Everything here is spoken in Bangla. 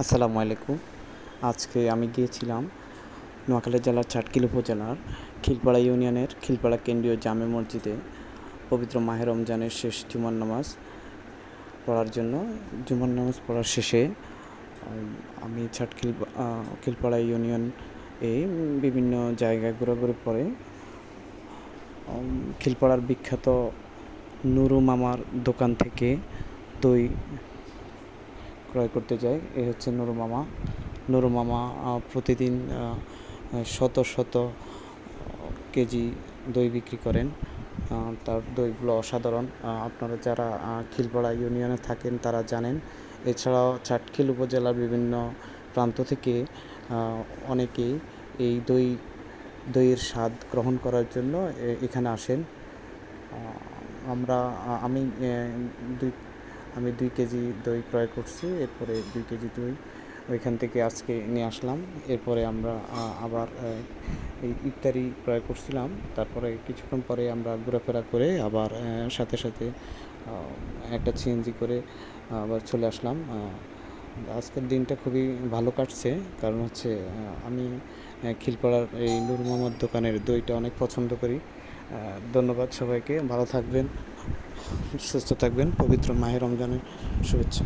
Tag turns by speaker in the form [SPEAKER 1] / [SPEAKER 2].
[SPEAKER 1] আসসালামু আলাইকুম। আজকে আমি গিয়েছিলাম নোয়াখালী জেলার চাটখিল উপজেলার খিলপাড়া ইউনিয়নের খিলপাড়া কেন্দ্রীয় জামে মসজিদে পবিত্র মাহে রমজানের শেষ জুমার নামাজ পড়ার জন্য। জুমার নামাজ পড়ার শেষে আমি খিলপাড়া ইউনিয়ন বিভিন্ন জায়গায় ঘোরাঘুরি পরে খিলপাড়ার বিখ্যাত নুরু মামার দোকান থেকে দই ক্রয় করতে যাই। এই হচ্ছে নুরু মামা। নুরু মামা প্রতিদিন শত শত কেজি দই বিক্রি করেন। তার দইগুলো অসাধারণ। আপনারা যারা খিলপাড়া ইউনিয়নে থাকেন তারা জানেন। এছাড়াও চাটখিল উপজেলার বিভিন্ন প্রান্ত থেকে অনেকেই এই দইয়ের স্বাদ গ্রহণ করার জন্য এখানে আসেন। আমি আমি 2 কেজি দই ক্রয় করছি। এরপরে 2 কেজি দই ওইখান থেকে আজকে নিয়ে আসলাম। এরপরে আমরা আবার এই ইফতারি ক্রয় করছিলাম। তারপরে কিছুক্ষণ পরে আমরা ঘোরাফেরা করে আবার সাথে সাথে একটা সিএনজি করে আবার চলে আসলাম। আজকের দিনটা খুবই ভালো কাটছে, কারণ হচ্ছে আমি খিলপাড়ার এই নূর মোহাম্মদ দোকানের দইটা অনেক পছন্দ করি। ধন্যবাদ সবাইকে। ভালো থাকবেন, সুস্থ থাকবেন। পবিত্র মাহে রমজানের শুভেচ্ছা।